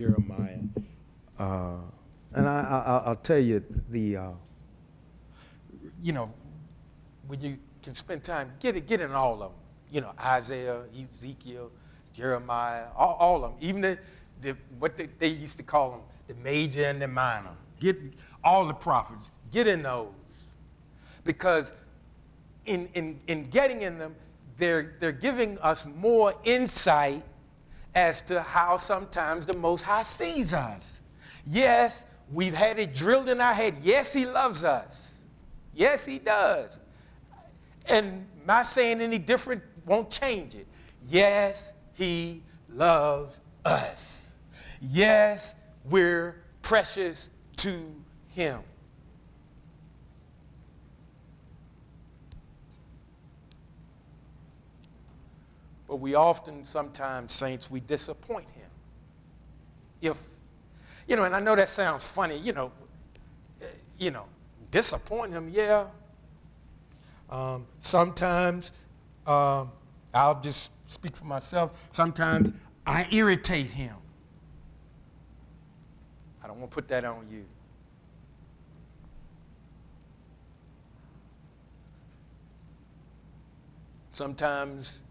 Jeremiah. Uh, and I'll tell you, you know, when you can spend time, get in all of them. You know, Isaiah, Ezekiel, Jeremiah, all of them. Even they used to call them the major and the minor. Get all the prophets. Get in those. Because in getting in them, they're giving us more insight as to how sometimes the Most High sees us. Yes, we've had it drilled in our head. Yes, he loves us. Yes, he does. And my saying any different won't change it. Yes, he loves us. Yes, we're precious to him. But we often, sometimes, saints, we disappoint him. And I know that sounds funny, disappoint him, yeah. Sometimes, I'll just speak for myself, sometimes I irritate him. I don't want to put that on you. Sometimes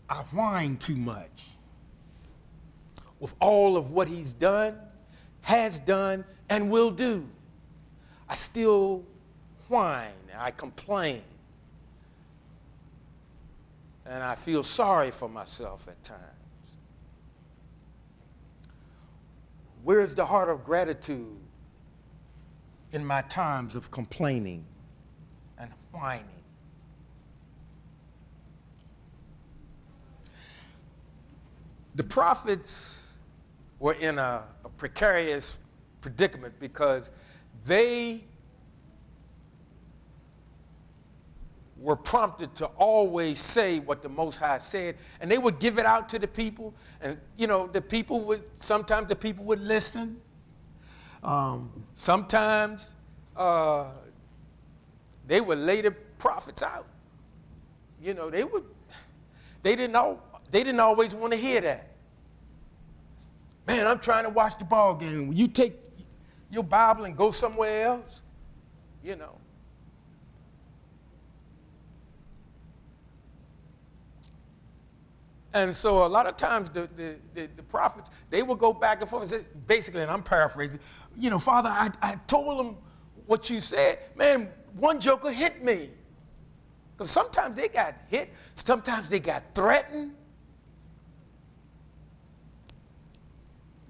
I whine too much with all of what he's done, has done, and will do. I still whine, I complain, and I feel sorry for myself at times. Where's the heart of gratitude in my times of complaining and whining? The prophets were in a precarious predicament because they were prompted to always say what the Most High said, and they would give it out to the people, and sometimes the people would listen. Sometimes they would lay the prophets out. They didn't always want to hear that. Man, I'm trying to watch the ball game. Will you take your Bible and go somewhere else? And so a lot of times the prophets, they will go back and forth and say, basically, and I'm paraphrasing, Father, I told them what you said. Man, one joker hit me. Because sometimes they got hit, sometimes they got threatened.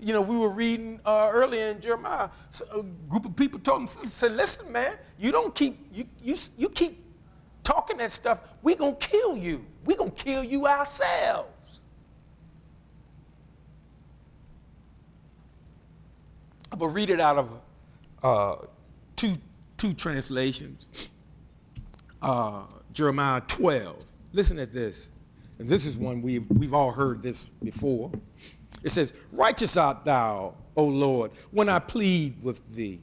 We were reading earlier in Jeremiah, a group of people told him, said, listen, man, you keep talking that stuff, we're going to kill you. We're going to kill you ourselves. I'm going to read it out of two translations. Jeremiah 12. Listen at this. And this is one we've all heard this before. It says, righteous art thou, O Lord, when I plead with thee.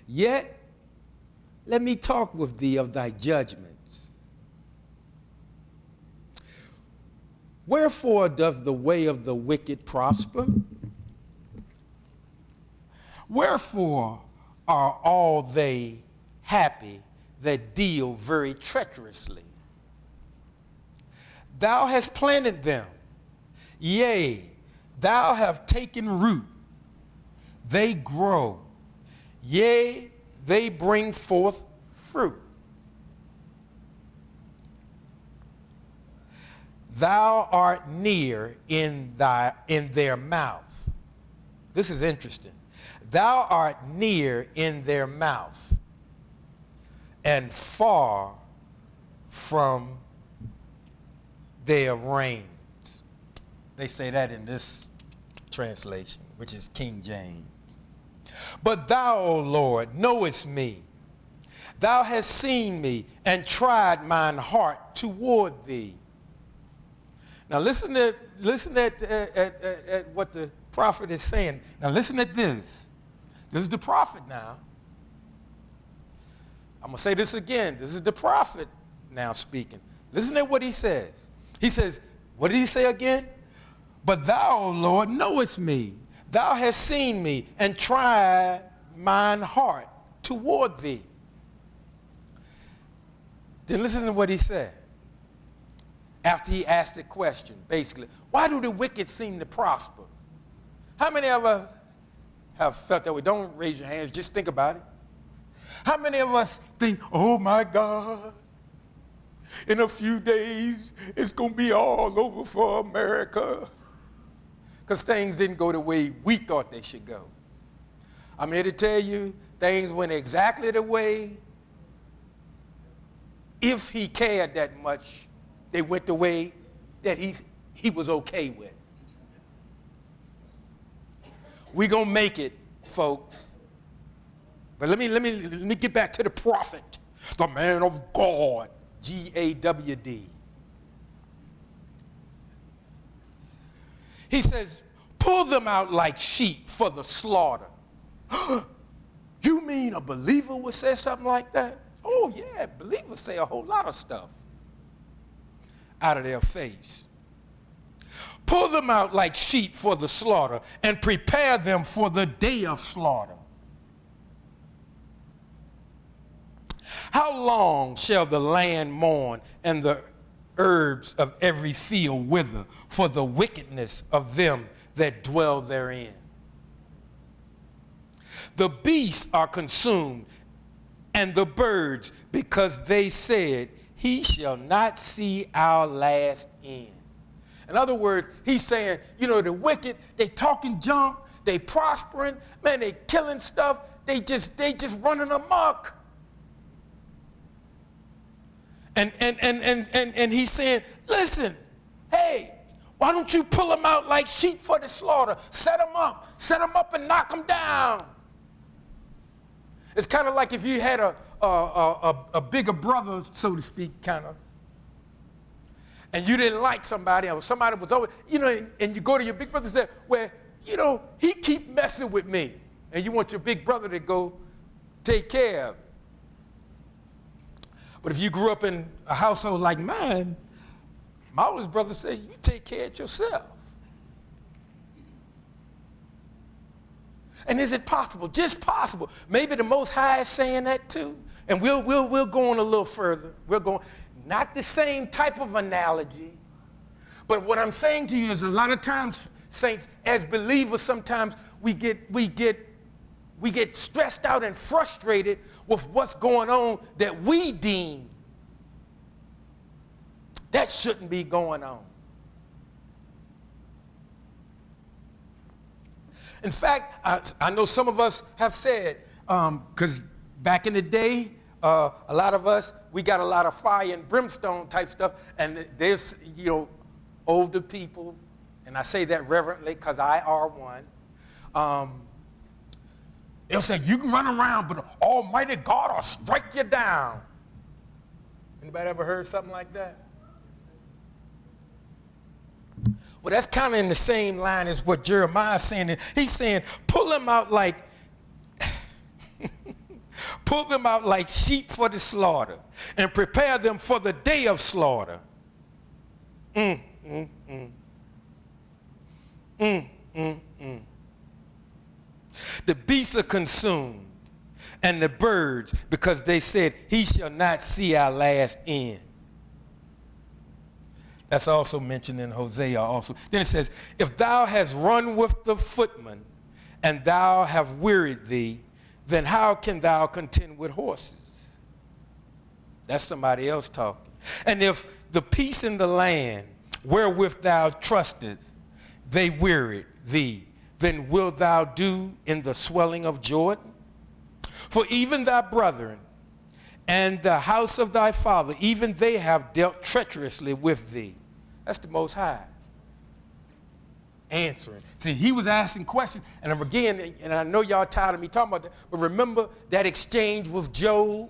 Yet let me talk with thee of thy judgments. Wherefore doth the way of the wicked prosper? Wherefore are all they happy that deal very treacherously? Thou hast planted them, yea, thou hast taken root. They grow, yea, they bring forth fruit. Thou art near in their mouth. This is interesting. Thou art near in their mouth and far from their reigns. They say that in this translation, which is King James. But thou, O Lord, knowest me. Thou hast seen me and tried mine heart toward thee. Now listen at what the prophet is saying. Now listen at this. This is the prophet now. I'm going to say this again. This is the prophet now speaking. Listen to what he says. He says, What did he say again? But thou, O Lord, knowest me. Thou hast seen me and tried mine heart toward thee. Then listen to what he said. After he asked the question, basically, why do the wicked seem to prosper? How many of us have felt that way? Don't raise your hands, just think about it. How many of us think, oh my God, in a few days, it's going to be all over for America? Because things didn't go the way we thought they should go. I'm here to tell you, things went exactly the way, if he cared that much, they went the way that he was okay with. We're going to make it, folks. But let me get back to the prophet, the man of God, G-A-W-D. He says, pull them out like sheep for the slaughter. You mean a believer would say something like that? Oh, yeah, believers say a whole lot of stuff out of their face. Pull them out like sheep for the slaughter and prepare them for the day of slaughter. How long shall the land mourn and the herbs of every field wither for the wickedness of them that dwell therein? The beasts are consumed and the birds, because they said, he shall not see our last end. In other words, he's saying, you know, the wicked, they talking junk, they prospering, man, they killing stuff, they just running amok. And he's saying, listen, hey, why don't you pull them out like sheep for the slaughter? Set them up and knock them down. It's kind of like if you had a bigger brother, so to speak, kind of, and you didn't like somebody, or somebody was over, you know, and you go to your big brother and say, well, you know, he keep messing with me, and you want your big brother to go take care of him. But if you grew up in a household like mine, my oldest brother said, you take care of yourself. And is it possible, just possible, maybe the Most High is saying that too? And we'll go on a little further. We're going, not the same type of analogy, but what I'm saying to you is a lot of times, saints, as believers, sometimes we get stressed out and frustrated with what's going on that we deem that shouldn't be going on. In fact, I know some of us have said, because back in the day, a lot of us, we got a lot of fire and brimstone type stuff, and there's, you know, older people, and I say that reverently because I are one. They'll say, you can run around, but Almighty God will strike you down. Anybody ever heard something like that? Well, that's kind of in the same line as what Jeremiah is saying. He's saying, pull them out like sheep for the slaughter and prepare them for the day of slaughter. The beasts are consumed and the birds, because they said, he shall not see our last end. That's also mentioned in Hosea also. Then it says, if thou hast run with the footman and thou have wearied thee, then how can thou contend with horses? That's somebody else talking. And if the peace in the land wherewith thou trustest, they wearied thee, then wilt thou do in the swelling of Jordan? For even thy brethren and the house of thy father, even they have dealt treacherously with thee. That's the Most High answering. See, he was asking questions, and again, and I know y'all tired of me talking about that, but remember that exchange with Job?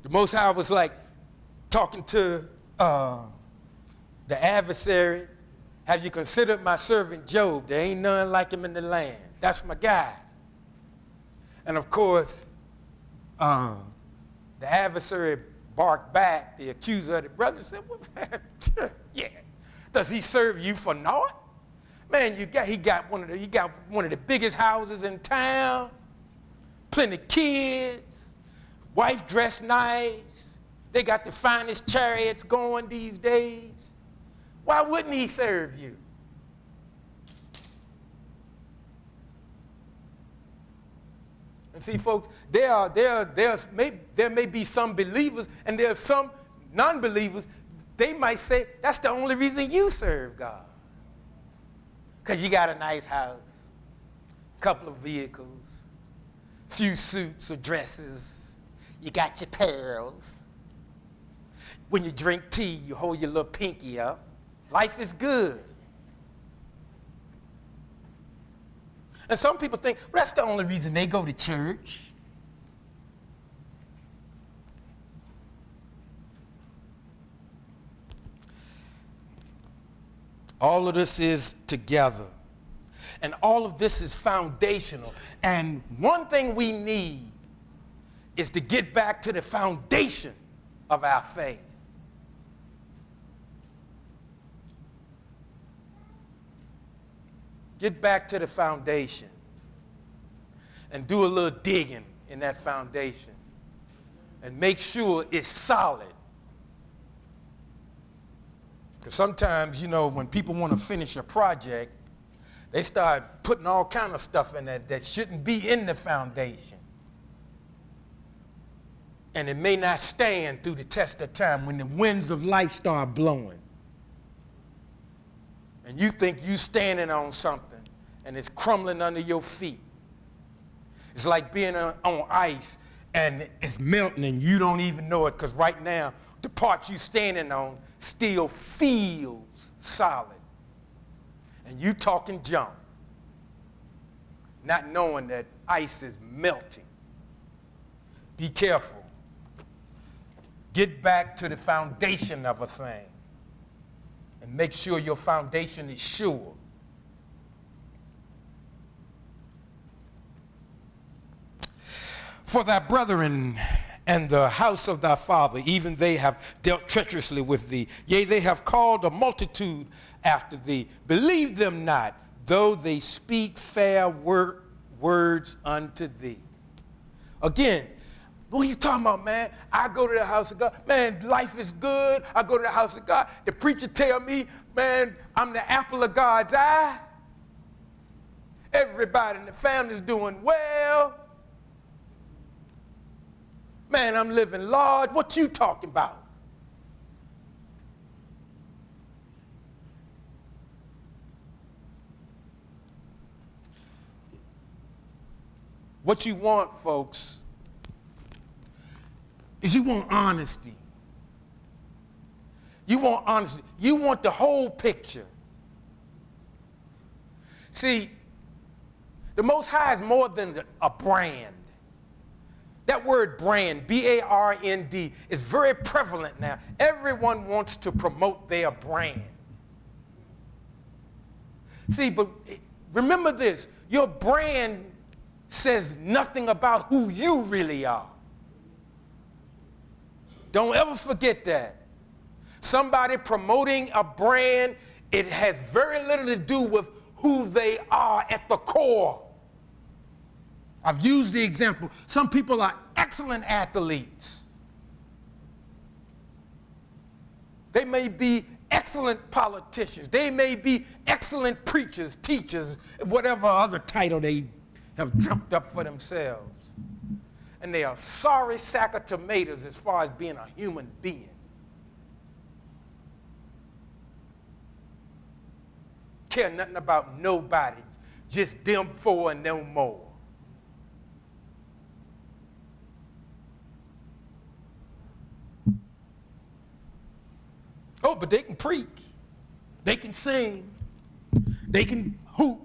The Most High was like talking to the adversary. Have you considered my servant Job? There ain't none like him in the land. That's my guy. And of course, the adversary barked back, the accuser of the brother, said, well, yeah, does he serve you for naught? Man, he got one of the biggest houses in town, plenty of kids, wife dressed nice. They got the finest chariots going these days. Why wouldn't he serve you? And see, folks, there may be some believers and there are some non-believers. They might say that's the only reason you serve God. Because you got a nice house, couple of vehicles, few suits or dresses, you got your pearls. When you drink tea, you hold your little pinky up. Life is good. And some people think, well, that's the only reason they go to church. All of this is together. And all of this is foundational. And one thing we need is to get back to the foundation of our faith. Get back to the foundation and do a little digging in that foundation and make sure it's solid. Because sometimes, when people want to finish a project, they start putting all kind of stuff in that shouldn't be in the foundation. And it may not stand through the test of time when the winds of life start blowing. And you think you're standing on something and it's crumbling under your feet. It's like being on ice and it's melting and you don't even know it because right now the part you're standing on still feels solid. And you talking junk, not knowing that ice is melting. Be careful. Get back to the foundation of a thing and make sure your foundation is sure. For thy brethren and the house of thy father, even they have dealt treacherously with thee. Yea, they have called a multitude after thee. Believe them not, though they speak fair words unto thee. Again, what are you talking about, man? I go to the house of God. Man, life is good. I go to the house of God. The preacher tell me, man, I'm the apple of God's eye. Everybody in the family's doing well. Man, I'm living large. What you talking about? What you want, folks, is you want honesty. You want honesty. You want the whole picture. See, the Most High is more than a brand. That word brand, B-A-R-N-D, is very prevalent now. Everyone wants to promote their brand. See, but remember this, your brand says nothing about who you really are. Don't ever forget that. Somebody promoting a brand, it has very little to do with who they are at the core. I've used the example. Some people are excellent athletes. They may be excellent politicians. They may be excellent preachers, teachers, whatever other title they have dreamt up for themselves. And they are sorry sack of tomatoes as far as being a human being. Care nothing about nobody, just them four and no more. Oh, but they can preach, they can sing, they can hoop,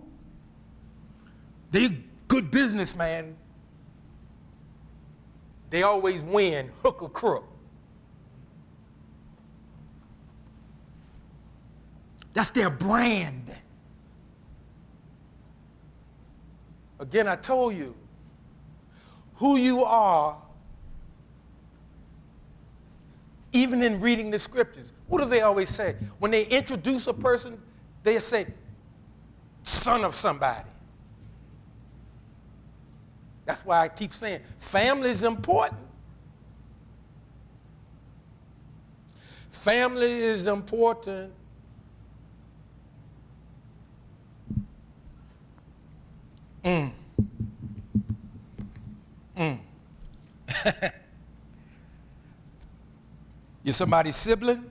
they're good businessman. They always win, hook or crook. That's their brand. Again, I told you, who you are Even in reading the scriptures, what do they always say? When they introduce a person, they say, son of somebody. That's why I keep saying family is important. Family is important. You're somebody's sibling.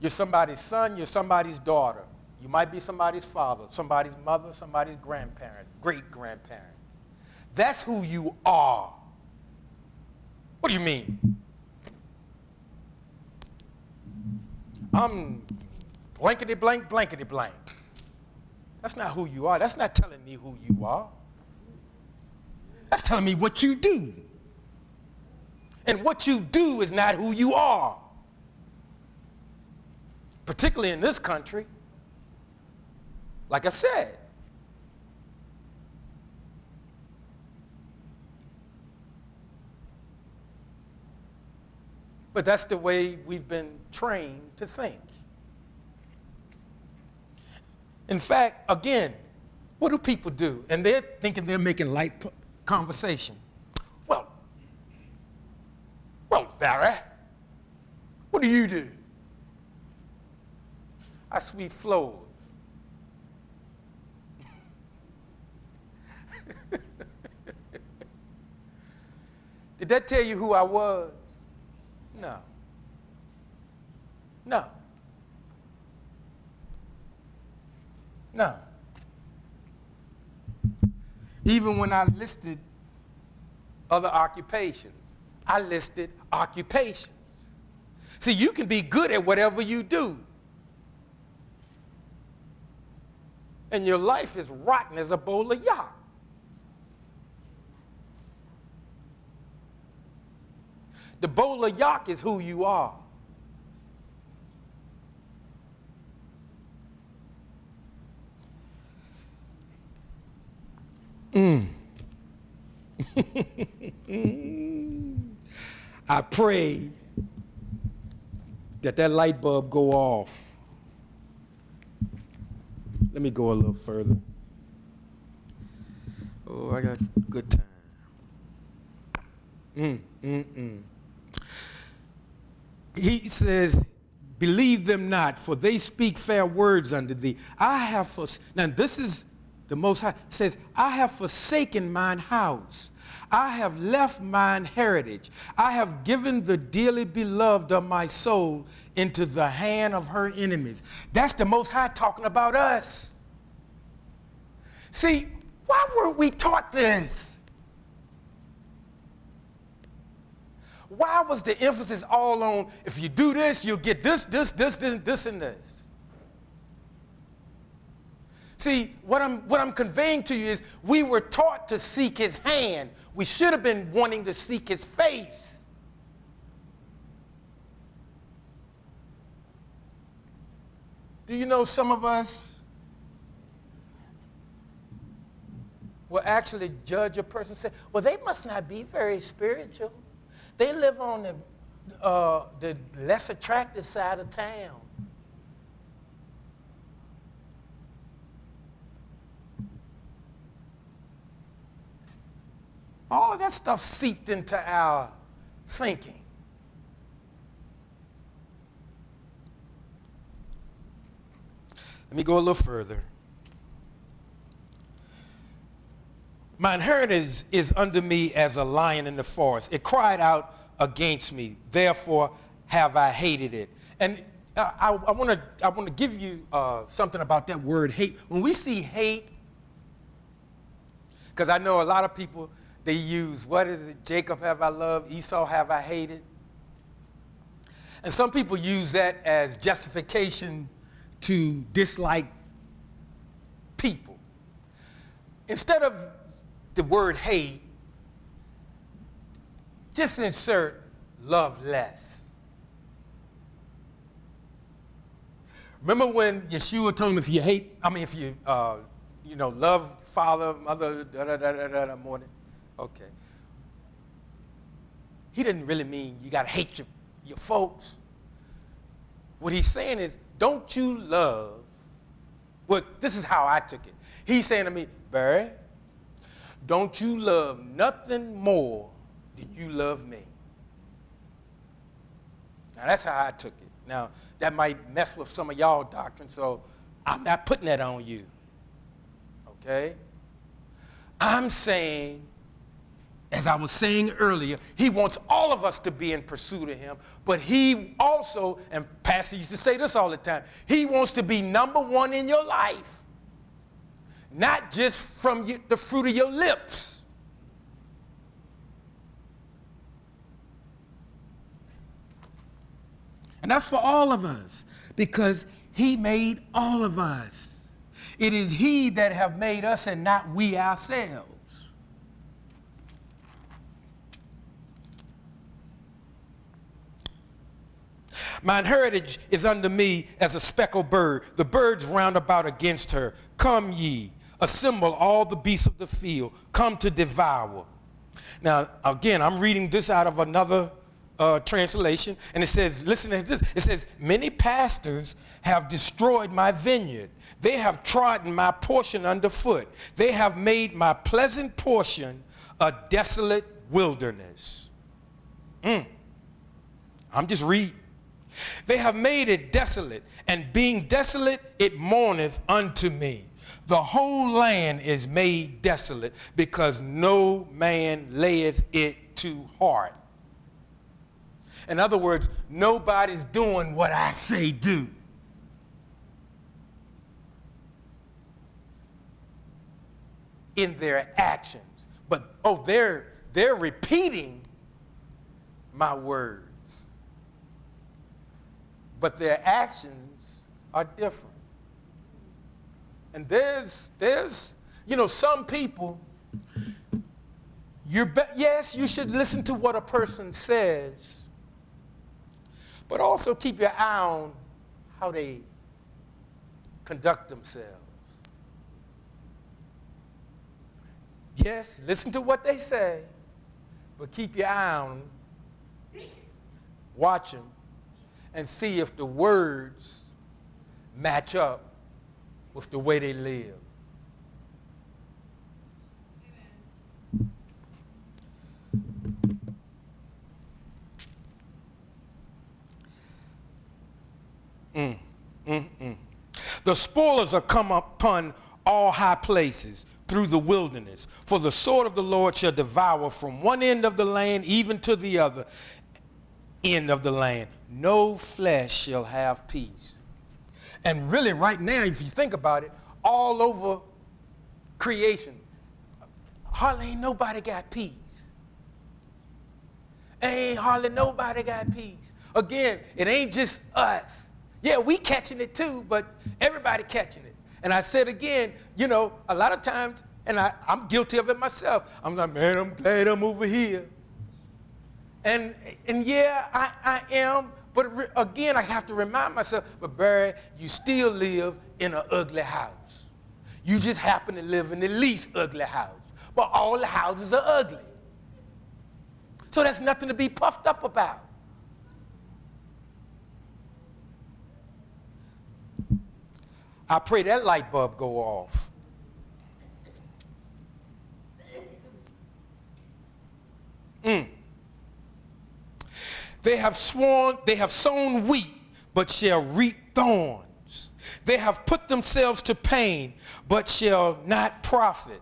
You're somebody's son. You're somebody's daughter. You might be somebody's father, somebody's mother, somebody's grandparent, great-grandparent. That's who you are. What do you mean? I'm blankety blank, blankety blank. That's not who you are. That's not telling me who you are. That's telling me what you do. And what you do is not who you are. Particularly in this country. Like I said. But that's the way we've been trained to think. In fact, again, what do people do? And they're thinking they're making light conversation. Well, Barry, what do you do? I sweep floors. Did that tell you who I was? No. No. No. Even when I listed other occupations, I listed occupations. See, you can be good at whatever you do. And your life is rotten as a bowl of yak. The bowl of yak is who you are. I pray that light bulb go off. Let me go a little further. Oh, I got good time. He says, believe them not, for they speak fair words unto thee. Now this is the Most High, says, I have forsaken mine house. I have left mine heritage. I have given the dearly beloved of my soul into the hand of her enemies. That's the Most High talking about us. See, why weren't we taught this? Why was the emphasis all on, if you do this, you'll get this, and this? See, what I'm conveying to you is we were taught to seek his hand. We should have been wanting to seek his face. Do you know some of us will actually judge a person and say, well, they must not be very spiritual. They live on the less attractive side of town. All of that stuff seeped into our thinking. Let me go a little further. My inheritance is under me as a lion in the forest. It cried out against me. Therefore have I hated it. And I want to give you something about that word hate. When we see hate, because I know a lot of people, they use, what is it? Jacob have I loved, Esau have I hated. And some people use that as justification to dislike people. Instead of the word hate, just insert love less. Remember when Yeshua told him if you love father, mother, more than, okay. he didn't really mean you got to hate your folks. What he's saying is, don't you love, well, this is how I took it. He's saying to me, Barry, don't you love nothing more than you love me. Now, that's how I took it. Now, that might mess with some of y'all doctrine, so I'm not putting that on you. Okay? I'm saying, as I was saying earlier, he wants all of us to be in pursuit of him, but he also, and Pastor used to say this all the time, he wants to be number one in your life, not just from the fruit of your lips. And that's for all of us, because he made all of us. It is he that have made us and not we ourselves. Mine heritage is under me as a speckled bird. The birds round about against her. Come ye, assemble all the beasts of the field. Come to devour. Now, again, I'm reading this out of another translation, and it says, listen to this, it says, many pastors have destroyed my vineyard. They have trodden my portion underfoot. They have made my pleasant portion a desolate wilderness. I'm just reading. They have made it desolate, and being desolate, it mourneth unto me. The whole land is made desolate, because no man layeth it to heart. In other words, nobody's doing what I say do. In their actions. But, they're repeating my words. But their actions are different. And there's some people, yes, you should listen to what a person says, but also keep your eye on how they conduct themselves. Yes, listen to what they say, but keep your eye on them, watch them, and see if the words match up with the way they live. The spoilers are come upon all high places through the wilderness. For the sword of the Lord shall devour from one end of the land even to the other end of the land. No flesh shall have peace. And really right now, if you think about it, all over creation, hardly ain't nobody got peace. Ain't hardly nobody got peace. Again, it ain't just us. Yeah, we catching it too, but everybody catching it. And I said again, a lot of times, and I'm guilty of it myself, I'm like, man, I'm glad I'm over here. And yeah, I am, but again, I have to remind myself, but Barry, you still live in an ugly house. You just happen to live in the least ugly house. But all the houses are ugly. So that's nothing to be puffed up about. I pray that light bulb go off. They have sown wheat, but shall reap thorns. They have put themselves to pain, but shall not profit.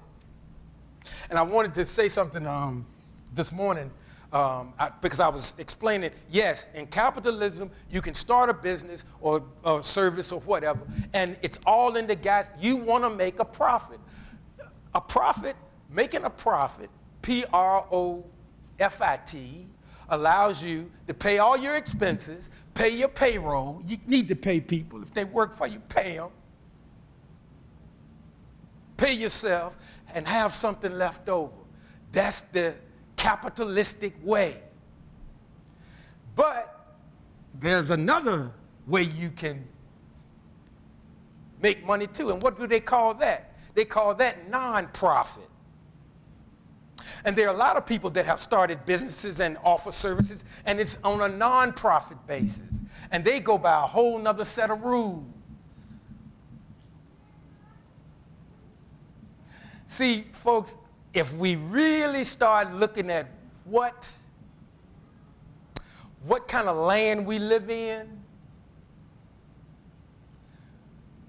And I wanted to say something this morning because I was explaining, yes, in capitalism, you can start a business or service or whatever, and it's all in the gas. You want to make a profit. Making a profit, Profit, allows you to pay all your expenses, pay your payroll. You need to pay people. If they work for you, pay them. Pay yourself and have something left over. That's the capitalistic way. But there's another way you can make money too. And what do they call that? They call that non-profit. And there are a lot of people that have started businesses and offer services, and it's on a nonprofit basis. And they go by a whole nother set of rules. See, folks, if we really start looking at what kind of land we live in,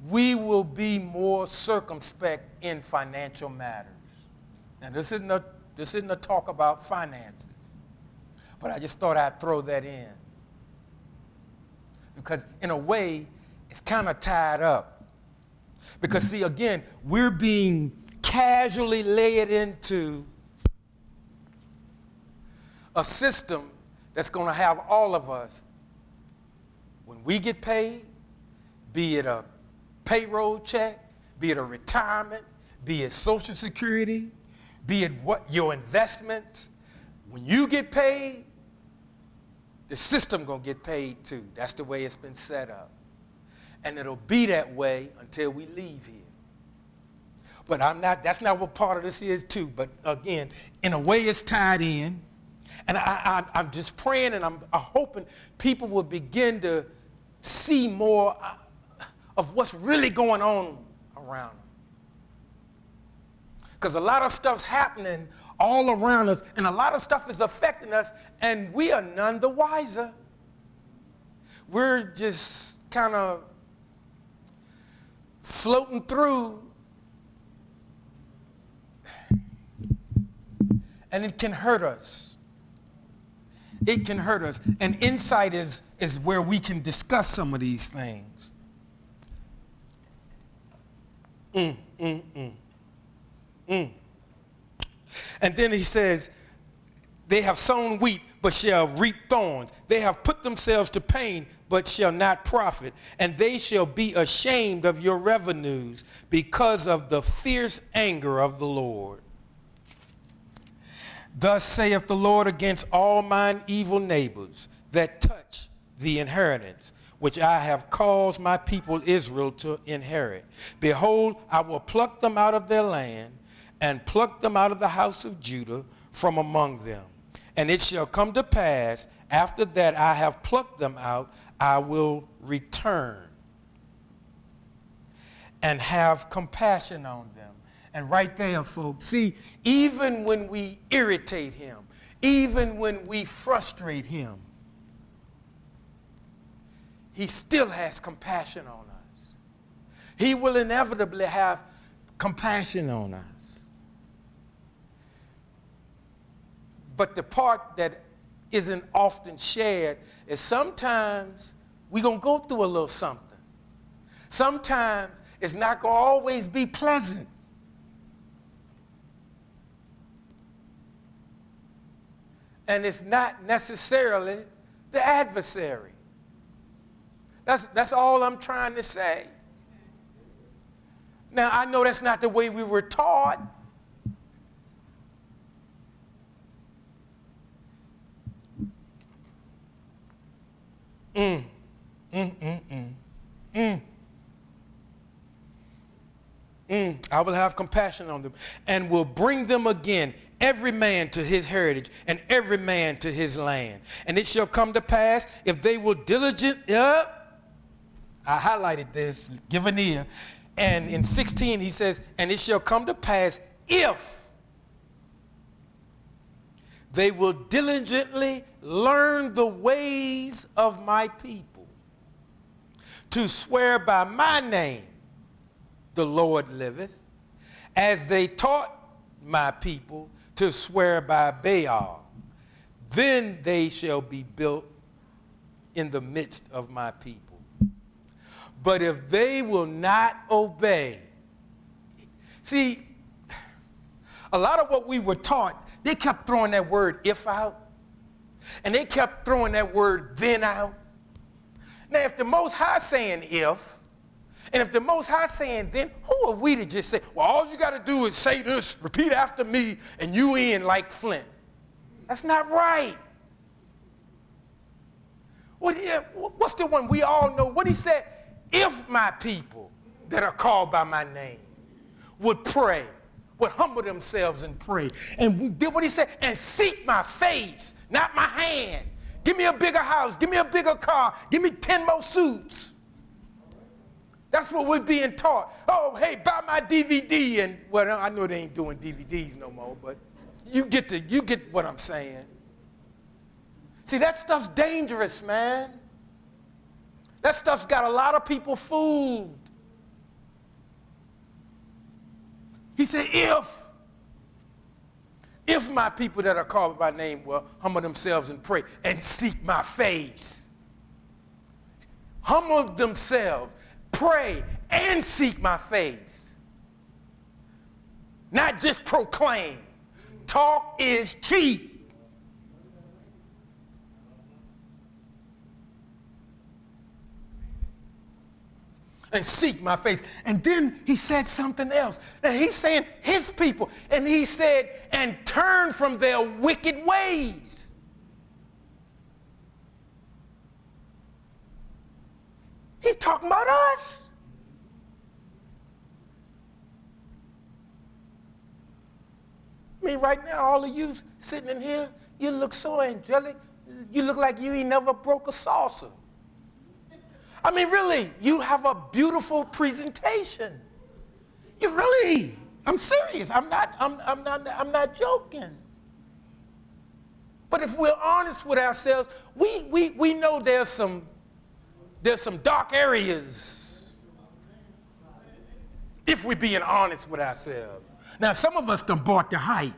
we will be more circumspect in financial matters. Now, this isn't a talk about finances, but I just thought I'd throw that in. Because in a way, it's kind of tied up. Because see, again, we're being casually laid into a system that's going to have all of us, when we get paid, be it a payroll check, be it a retirement, be it Social Security, be it what your investments, when you get paid, the system going to get paid too. That's the way it's been set up. And it'll be that way until we leave here. But that's not what part of this is too. But again, in a way it's tied in. And I'm just praying and I'm hoping people will begin to see more of what's really going on around them. Because a lot of stuff's happening all around us, and a lot of stuff is affecting us, and we are none the wiser. We're just kind of floating through, and it can hurt us. It can hurt us. And insight is where we can discuss some of these things. And then he says, they have sown wheat, but shall reap thorns. They have put themselves to pain, but shall not profit. And they shall be ashamed of your revenues because of the fierce anger of the Lord. Thus saith the Lord against all mine evil neighbors that touch the inheritance, which I have caused my people Israel to inherit. Behold, I will pluck them out of their land, and pluck them out of the house of Judah from among them. And it shall come to pass, after that I have plucked them out, I will return and have compassion on them. And right there, folks, see, even when we irritate him, even when we frustrate him, he still has compassion on us. He will inevitably have compassion on us. But the part that isn't often shared is sometimes we're going to go through a little something. Sometimes it's not going to always be pleasant. And it's not necessarily the adversary. That's all I'm trying to say. Now, I know that's not the way we were taught. I will have compassion on them and will bring them again, every man to his heritage and every man to his land. And it shall come to pass, if they will I highlighted this, give an ear. And in 16 he says, and it shall come to pass if they will diligently learn the ways of my people, to swear by my name, the Lord liveth, as they taught my people to swear by Baal, then they shall be built in the midst of my people. But if they will not obey, see, a lot of what we were taught, they kept throwing that word if out, and they kept throwing that word then out. Now, if the Most High saying if, and if the Most High saying then, who are we to just say, well, all you got to do is say this, repeat after me, and you in like Flint? That's not right. What's the one we all know? What he said, if my people that are called by my name would pray, would humble themselves and pray. And we did what he said, and seek my face, not my hand. Give me a bigger house. Give me a bigger car. Give me 10 more suits. That's what we're being taught. Oh, hey, buy my DVD. And, well, I know they ain't doing DVDs no more, but you get what I'm saying. See, that stuff's dangerous, man. That stuff's got a lot of people fooled. He said, if my people that are called by name will humble themselves and pray and seek my face. Humble themselves, pray, and seek my face. Not just proclaim. Talk is cheap. And seek my face. And then he said something else. And he's saying his people. And he said, and turn from their wicked ways. He's talking about us. I mean, right now, all of you sitting in here, you look so angelic. You look like you ain't never broke a saucer. I mean, really, you have a beautiful presentation. You really, I'm serious. I'm not joking. But if we're honest with ourselves, we know there's some dark areas. If we're being honest with ourselves. Now, some of us done bought the hype.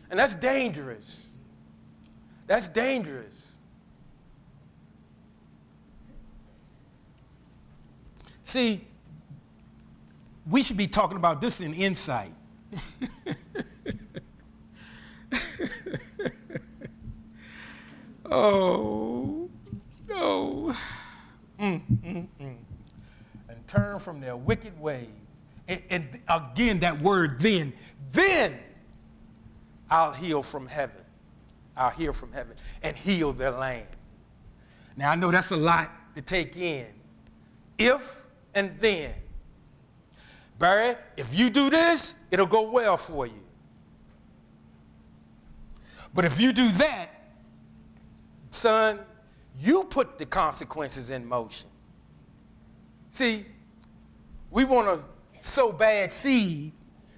And that's dangerous. That's dangerous. See, we should be talking about this in insight. Oh. And turn from their wicked ways. And again, that word then I'll heal from heaven. I'll heal from heaven and heal their land. Now, I know that's a lot to take in. If and then. Barry, if you do this, it'll go well for you. But if you do that, son, you put the consequences in motion. See, we want to sow bad seed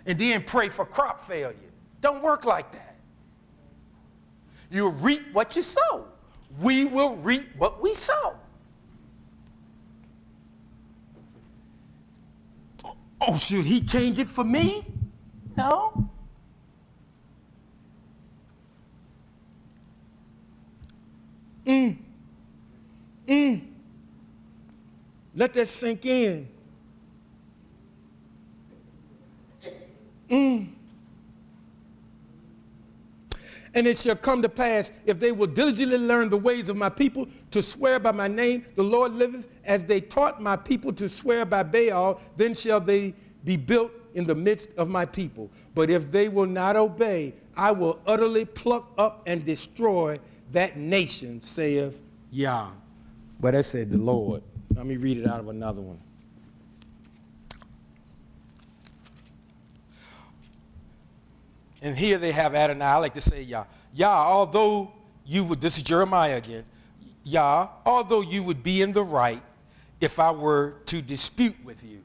and then pray for crop failure. Don't work like that. You reap what you sow. We will reap what we sow. Oh, should he change it for me? No. Let that sink in. And it shall come to pass, if they will diligently learn the ways of my people, to swear by my name, the Lord liveth, as they taught my people to swear by Baal, then shall they be built in the midst of my people. But if they will not obey, I will utterly pluck up and destroy that nation, saith Yah. But that said the Lord. Let me read it out of another one. And here they have Adonai. I like to say Yah. Yah, although you would, this is Jeremiah again. Yah, although you would be in the right if I were to dispute with you.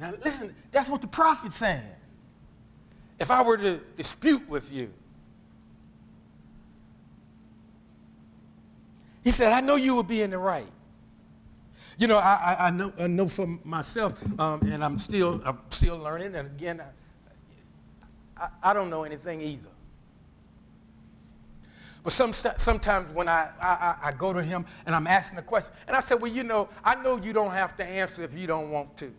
Now listen, that's what the prophet's saying. If I were to dispute with you. He said, I know you would be in the right. You know, I know for myself, and I'm still learning, and again, I don't know anything either. But sometimes when I go to him and I'm asking a question, and I said, well, you know, I know you don't have to answer if you don't want to.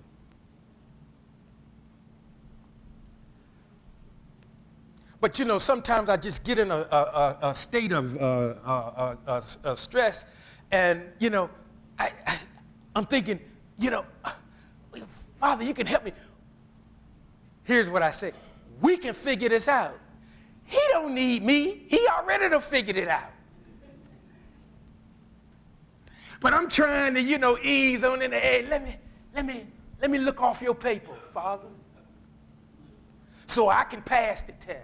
But, you know, sometimes I just get in a state of stress, and, you know, I'm thinking, you know, Father, you can help me. Here's what I say. We can figure this out. He don't need me. He already done figured it out. But I'm trying to, you know, ease on in the air. Let me look off your paper, Father. so I can pass the test.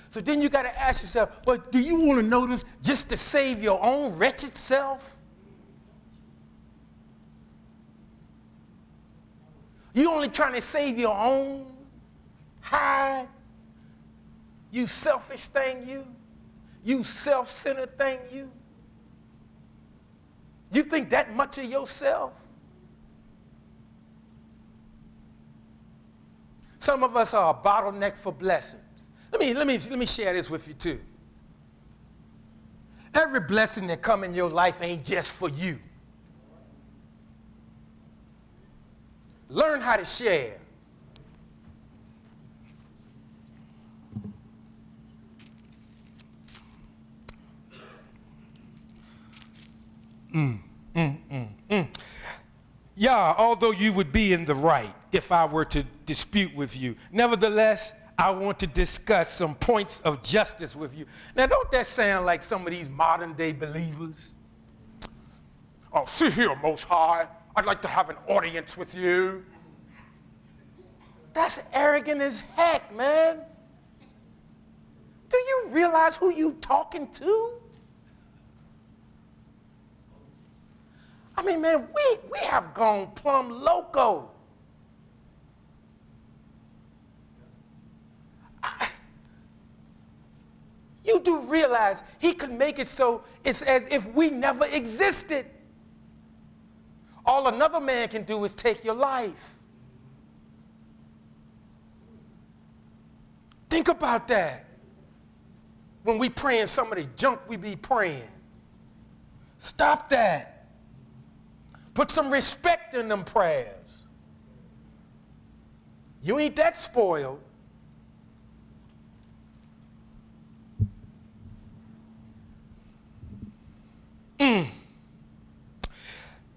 So then you got to ask yourself, well, do you want to know this just to save your own wretched self? You only trying to save your own hide? You selfish thing, you? You self-centered thing, you? You think that much of yourself? Some of us are a bottleneck for blessings. Let me share this with you too. Every blessing that come in your life ain't just for you. Learn how to share. Yeah, although you would be in the right if I were to dispute with you, nevertheless, I want to discuss some points of justice with you. Now, don't that sound like some of these modern day believers? Oh, see here, Most High, I'd like to have an audience with you. That's arrogant as heck, man. Do you realize who you talking to? I mean, man, we have gone plumb loco. You do realize he could make it so it's as if we never existed. All another man can do is take your life. Think about that. When we praying some of the junk we be praying. Stop that. Put some respect in them prayers. You ain't that spoiled.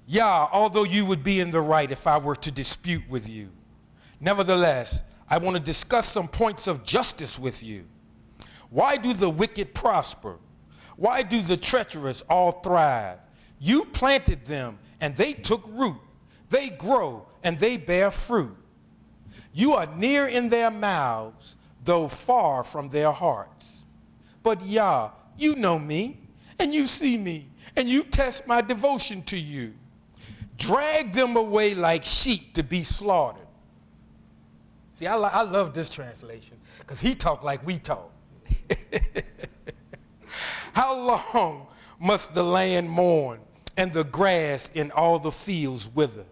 Yeah, although you would be in the right if I were to dispute with you. Nevertheless, I want to discuss some points of justice with you. Why do the wicked prosper? Why do the treacherous all thrive? You planted them, and they took root. They grow, and they bear fruit. You are near in their mouths, though far from their hearts. But Yah, you know me, and you see me, and you test my devotion to you. Drag them away like sheep to be slaughtered. See, I love this translation, because he talked like we talk. How long must the land mourn and the grass in all the fields wither?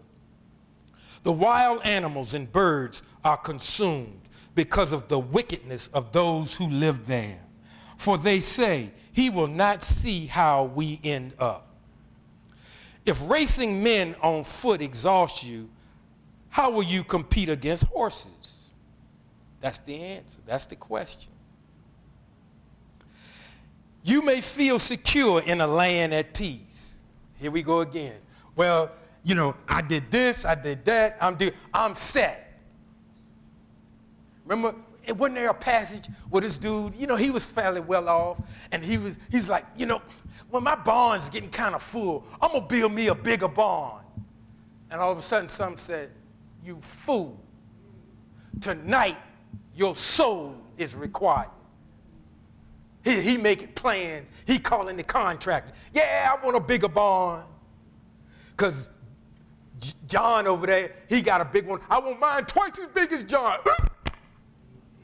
The wild animals and birds are consumed because of the wickedness of those who live there. For they say, he will not see how we end up. If racing men on foot exhaust you, how will you compete against horses? That's the answer. That's the question. You may feel secure in a land at peace. Here we go again. Well, you know, I did this, I did that, I'm set. Remember, wasn't there a passage where this dude, you know, he was fairly well off, and he's like, you know, when my barn's getting kind of full, I'm going to build me a bigger barn. And all of a sudden, some said, you fool. Tonight, your soul is required. He making plans. He calling the contractor. Yeah, I want a bigger barn. Because John over there, he got a big one. I want mine twice as big as John.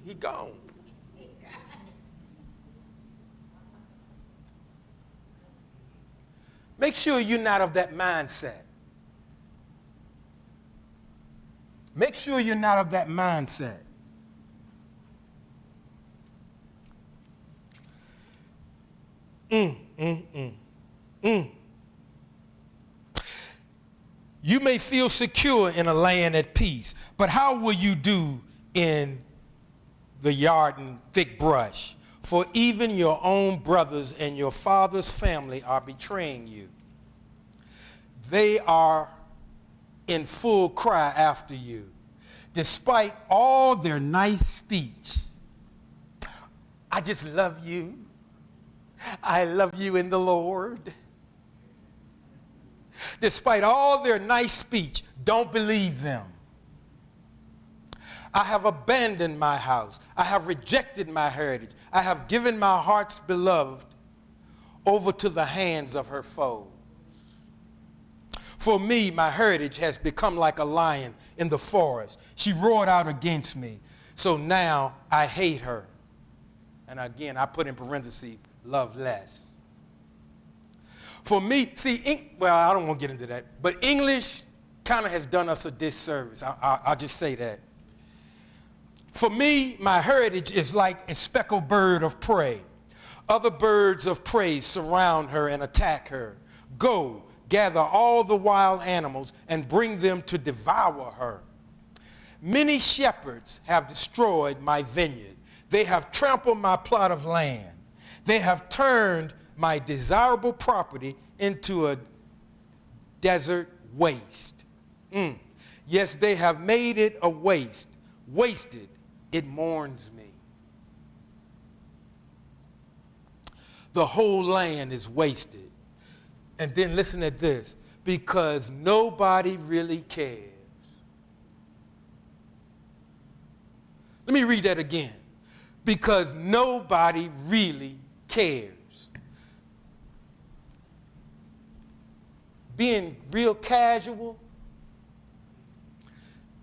He gone. Make sure you're not of that mindset. Make sure you're not of that mindset. You may feel secure in a land at peace, but how will you do in the yard and thick brush? For even your own brothers and your father's family are betraying you. They are in full cry after you, despite all their nice speech. I just love you. I love you in the Lord. Despite all their nice speech, don't believe them. I have abandoned my house. I have rejected my heritage. I have given my heart's beloved over to the hands of her foes. For me, my heritage has become like a lion in the forest. She roared out against me. So now I hate her. And again, I put in parentheses, love less. For me, see, well, I don't want to get into that, but English kind of has done us a disservice. I'll just say that. For me, my heritage is like a speckled bird of prey. Other birds of prey surround her and attack her. Go, gather all the wild animals and bring them to devour her. Many shepherds have destroyed my vineyard. They have trampled my plot of land. They have turned my desirable property into a desert waste. Yes, they have made it a waste. Wasted, it mourns me. The whole land is wasted. And then listen to this, because nobody really cares. Let me read that again. Because nobody really cares. Being real casual,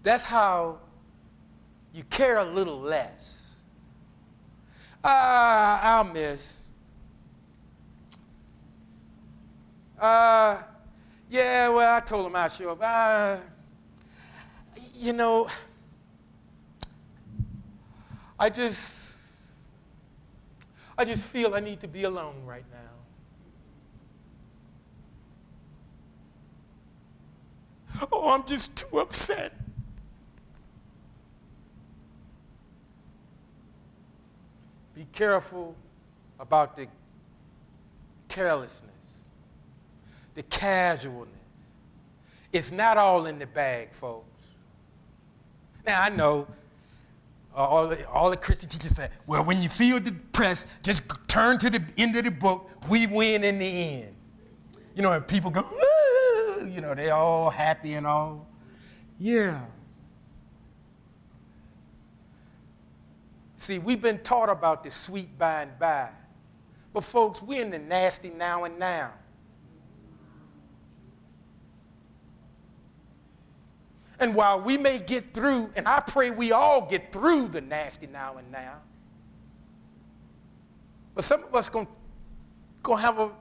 that's how you care a little less. I'll miss. Yeah, well, I told him I'd show up. You know, I just feel I need to be alone right now. Oh, I'm just too upset. Be careful about the carelessness, the casualness. It's not all in the bag, folks. Now, I know all the Christian teachers say, well, when you feel depressed, just turn to the end of the book. We win in the end. You know, and people go, woo! You know, they're all happy and all. Yeah. See, we've been taught about the sweet by and by. But folks, we're in the nasty now and now. And while we may get through, and I pray we all get through the nasty now and now, but some of us going to have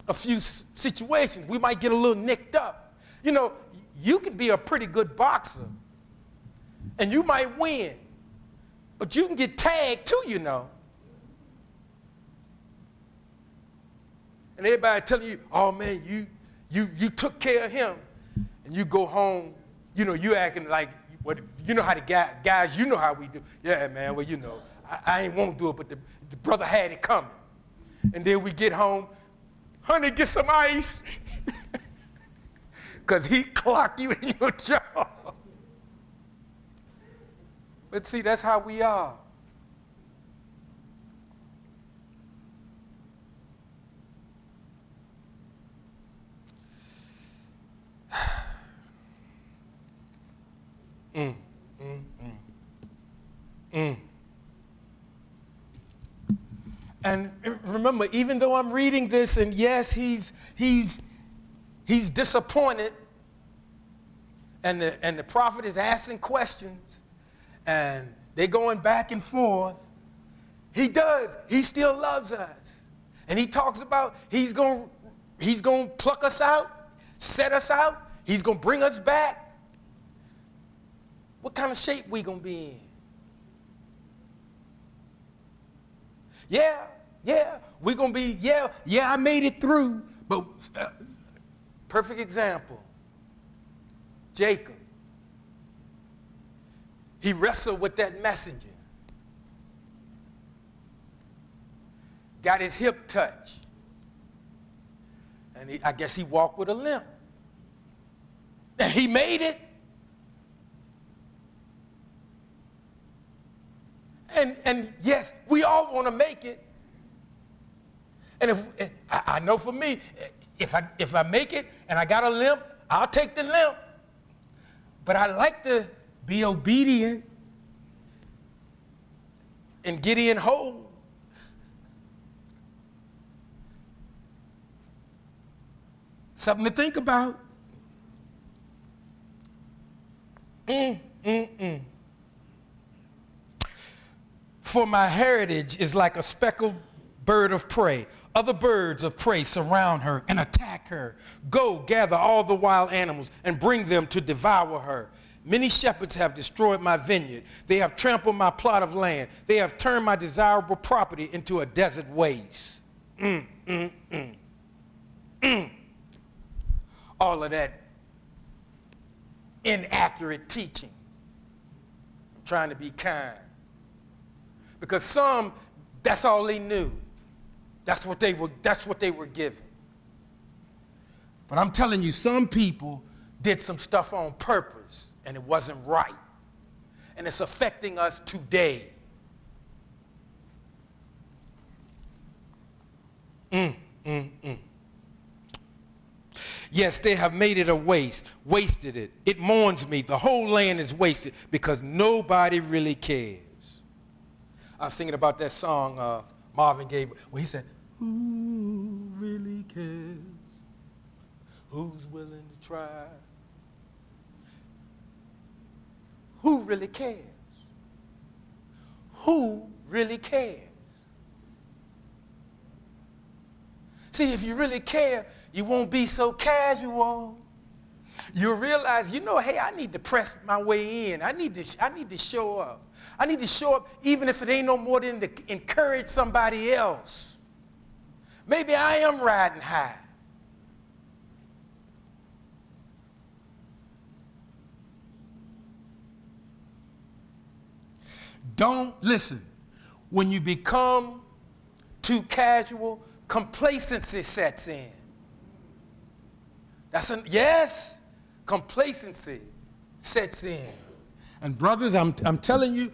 a few situations. We might get a little nicked up. You know, you can be a pretty good boxer, and you might win, but you can get tagged too, you know. And everybody telling you, oh man, you took care of him, and you go home. You know, you acting like, what, you know how the guys, you know how we do. Yeah, man, well, you know, I ain't won't do it, but the brother had it coming. And then we get home, honey, get some ice. Because he clocked you in your jaw. But see, that's how we are. And remember, even though I'm reading this, and yes, he's disappointed, and the prophet is asking questions, and they're going back and forth. He still loves us, and he talks about he's going to pluck us out, set us out. He's going to bring us back. What kind of shape we going to be in? Yeah, we're going to be, yeah, I made it through. But perfect example, Jacob. He wrestled with that messenger. Got his hip touched. And I guess he walked with a limp. And he made it. And yes, we all want to make it. And if I know for me, if I make it and I got a limp, I'll take the limp. But I like to be obedient and Gideon hold. Something to think about. For my heritage is like a speckled bird of prey. Other birds of prey surround her and attack her. Go, gather all the wild animals and bring them to devour her. Many shepherds have destroyed my vineyard. They have trampled my plot of land. They have turned my desirable property into a desert waste. All of that inaccurate teaching. I'm trying to be kind. Because some, that's all they knew. That's what they were given. But I'm telling you, some people did some stuff on purpose, and it wasn't right. And it's affecting us today. Yes, they have made it a waste, wasted it. It mourns me. The whole land is wasted because nobody really cares. I was thinking about that song Marvin Gaye, where he said, who really cares? Who's willing to try? Who really cares? Who really cares? See, if you really care, you won't be so casual. You'll realize, hey, I need to press my way in. I need to show up. I need to show up even if it ain't no more than to encourage somebody else. Maybe I am riding high. Don't listen. When you become too casual, complacency sets in. Yes, complacency sets in. And brothers, I'm telling you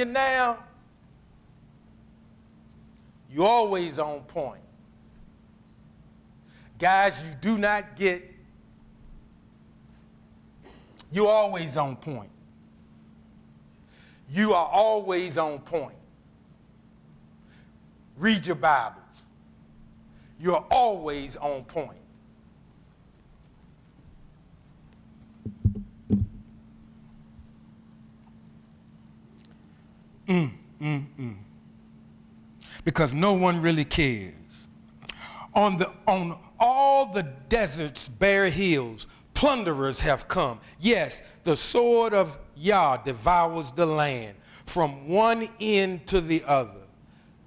now, you're always on point. Guys, you do not get, you're always on point. You are always on point. Read your Bibles. You're always on point. Because no one really cares. On all the desert's bare hills, plunderers have come. Yes, the sword of Yah devours the land from one end to the other.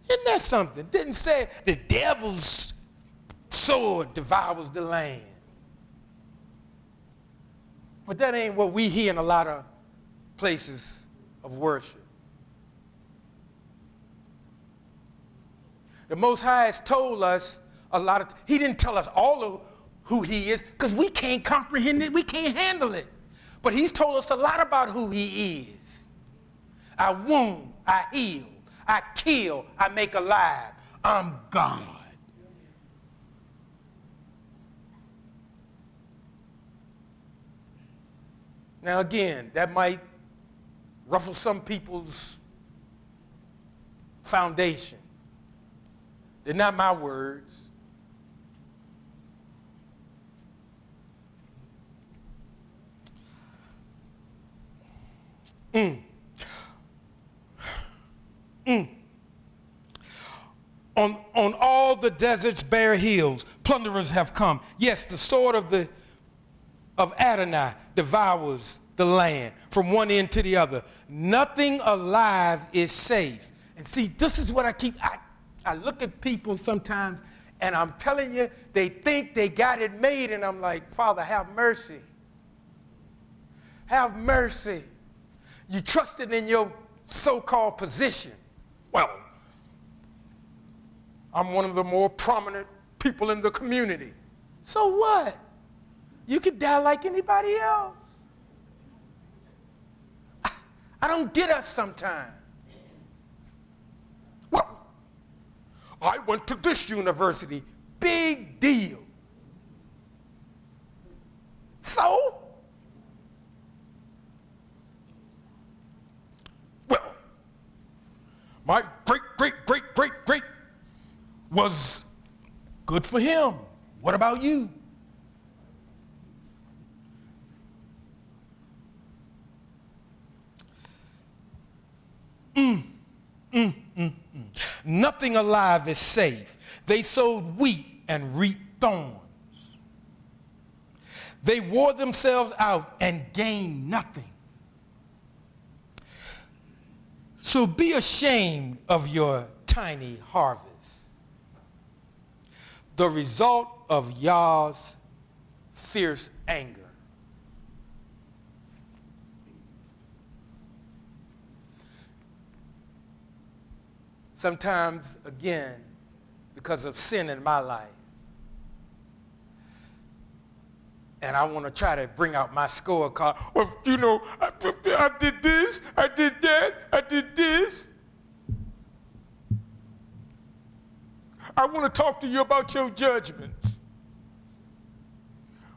Isn't that something? Didn't say the devil's sword devours the land. But that ain't what we hear in a lot of places of worship. The Most High has told us a lot of, he didn't tell us all of who he is because we can't comprehend it, we can't handle it. But he's told us a lot about who he is. I wound, I heal, I kill, I make alive. I'm God. Now again, that might ruffle some people's foundation. They're not my words. On all the desert's bare hills, plunderers have come. Yes, the sword of Adonai devours the land from one end to the other. Nothing alive is safe. And see, this is what I look at people sometimes, and I'm telling you, they think they got it made, and I'm like, Father, have mercy. Have mercy. You trusted in your so-called position. Well, I'm one of the more prominent people in the community. So what? You could die like anybody else. I don't get us sometimes. Well, I went to this university. Big deal. So? Well, my great, great, great, great, great was good for him. What about you? Nothing alive is safe. They sowed wheat and reaped thorns. They wore themselves out and gained nothing. So be ashamed of your tiny harvest, the result of Yah's fierce anger. Sometimes, again, because of sin in my life, and I want to try to bring out my scorecard. Well, you know, I did this, I did that, I did this. I want to talk to you about your judgments.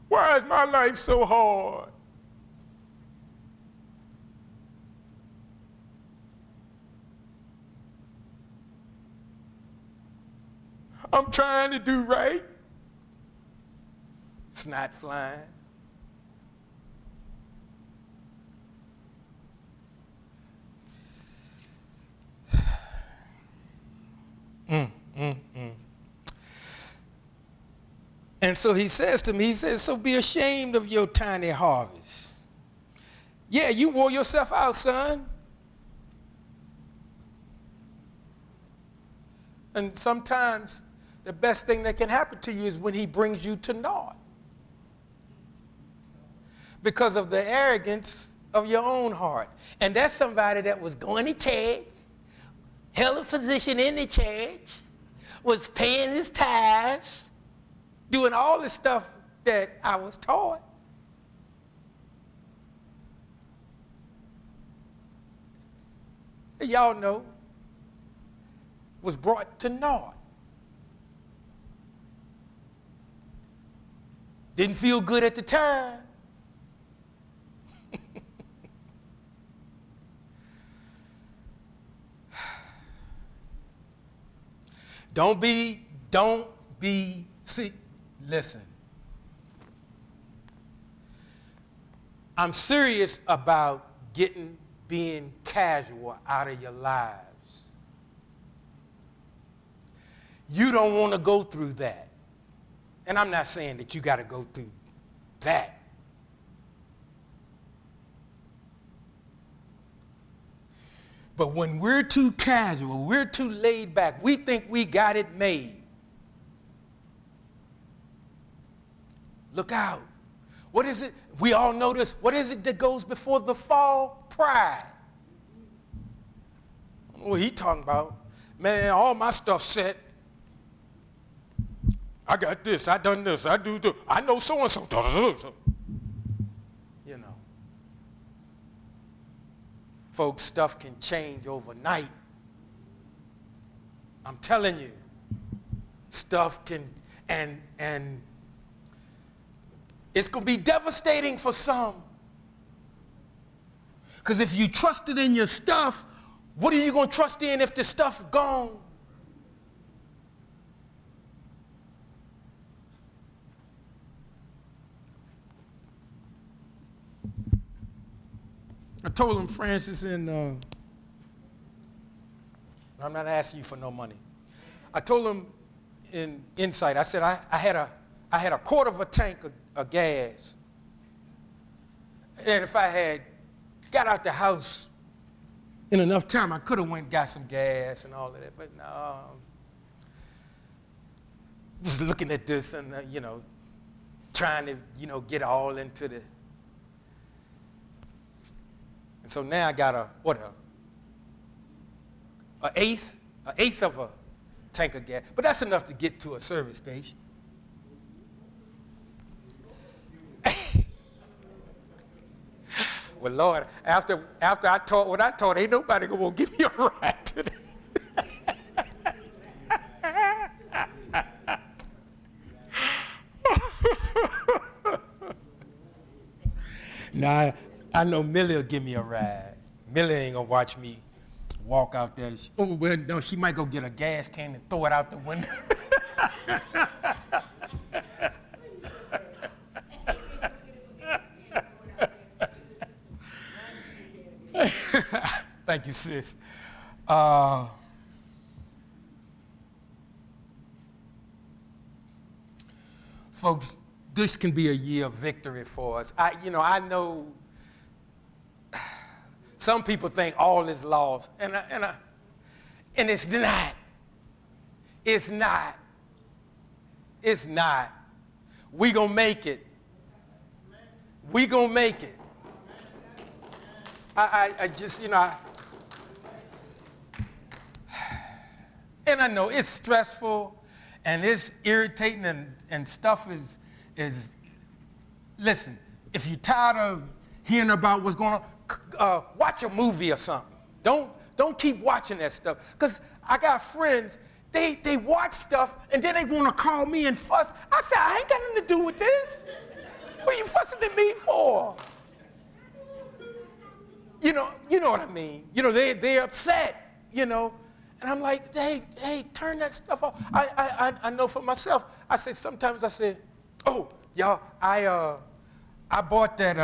Why is my life so hard? I'm trying to do right. Snot flying. And so he says to me, he says, so be ashamed of your tiny harvest. Yeah, you wore yourself out, son. And sometimes the best thing that can happen to you is when he brings you to naught, because of the arrogance of your own heart. And that's somebody that was going to church, held a position in the church, was paying his tithes, doing all the stuff that I was taught. Y'all know, was brought to naught. Didn't feel good at the time. Don't be, see, listen. I'm serious about being casual out of your lives. You don't want to go through that. And I'm not saying that you got to go through that. But when we're too casual, we're too laid back, we think we got it made. Look out. What is it? We all know this. What is it that goes before the fall? Pride. What he talking about? Man, all my stuff set. I got this, I done this, I do this. I know so-and-so. You know. Folks, stuff can change overnight. I'm telling you. Stuff can, and it's going to be devastating for some. Because if you trusted in your stuff, what are you going to trust in if the stuff gone? I told him, Francis, and I'm not asking you for no money. I told him in Insight, I said I had a quarter of a tank of gas. And if I had got out the house in enough time, I could have went and got some gas and all of that. But no, was looking at this and, trying to, get all into the. And so now I got an eighth of a tank of gas. But that's enough to get to a service station. Well, Lord, after I taught what I taught, ain't nobody gonna give me a ride today. Now, I know Millie will give me a ride. Millie ain't gonna watch me walk out there. Oh, well, no, she might go get a gas can and throw it out the window. Thank you, sis. Folks, this can be a year of victory for us. I know some people think all is lost, and it's not. It's not. It's not. We gonna make it. We gonna make it. I just, and I know it's stressful and it's irritating and stuff is, listen, if you're tired of hearing about what's going on, watch a movie or something. Don't keep watching that stuff. Because I got friends, they watch stuff and then they want to call me and fuss. I said, I ain't got nothing to do with this. What are you fussing at me for? You know what I mean. They're upset, And I'm like, hey, turn that stuff off. I know for myself. Sometimes I say, oh, y'all, I bought that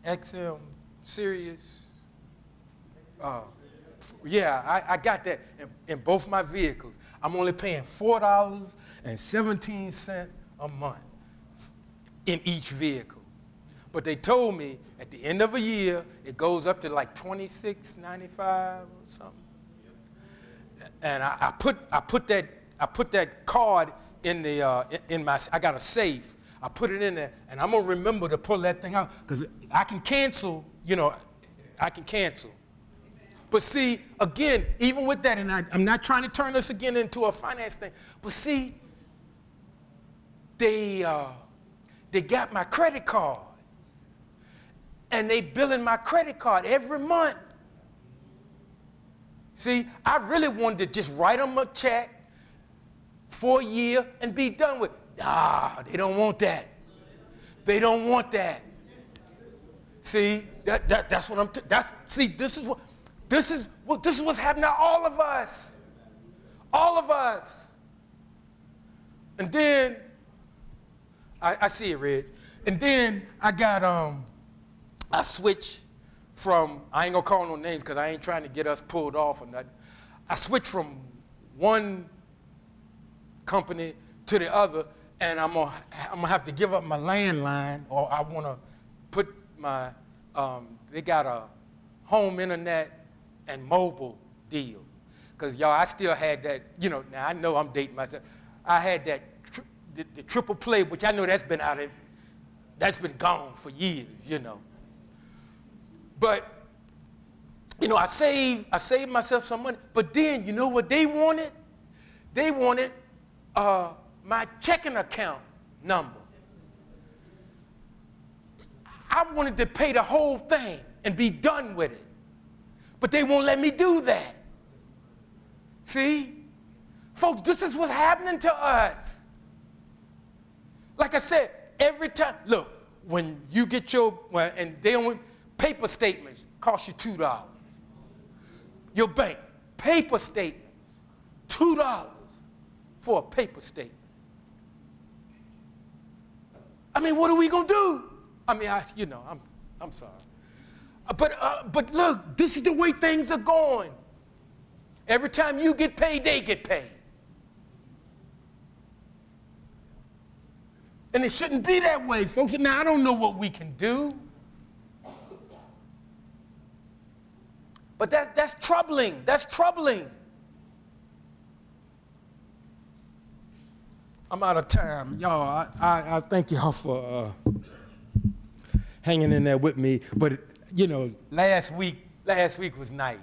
XM Sirius. I got that in both my vehicles. I'm only paying $4.17 a month in each vehicle. But they told me at the end of a year, it goes up to like $26.95 or something. And I put that card in I got a safe. I put it in there, and I'm gonna remember to pull that thing out because I can cancel. I can cancel. But see, again, even with that, and I'm not trying to turn this again into a finance thing. But see, they got my credit card. And they billing my credit card every month. See, I really wanted to just write them a check for a year and be done with it. Nah, they don't want that. They don't want that. See, that's what this is what's happening to all of us. All of us. And then I see it, Red. And then I switched from, I ain't gonna call no names because I ain't trying to get us pulled off or nothing. I switched from one company to the other, and I'm gonna have to give up my landline, or I wanna put my, they got a home internet and mobile deal. Because y'all, I still had that, now I know I'm dating myself. I had that, the triple play, which I know that's been gone for years, But, I saved myself some money. But then, you know what they wanted? They wanted my checking account number. I wanted to pay the whole thing and be done with it. But they won't let me do that. See? Folks, this is what's happening to us. Like I said, every time, look, when you get and they don't, paper statements cost you $2. Your bank, paper statements, $2 for a paper statement. I mean, what are we gonna do? I mean, I'm sorry. But look, this is the way things are going. Every time you get paid, they get paid. And it shouldn't be that way, folks. Now, I don't know what we can do. But that's troubling. That's troubling. I'm out of time. Y'all, I thank y'all for hanging in there with me. But, last week was nice.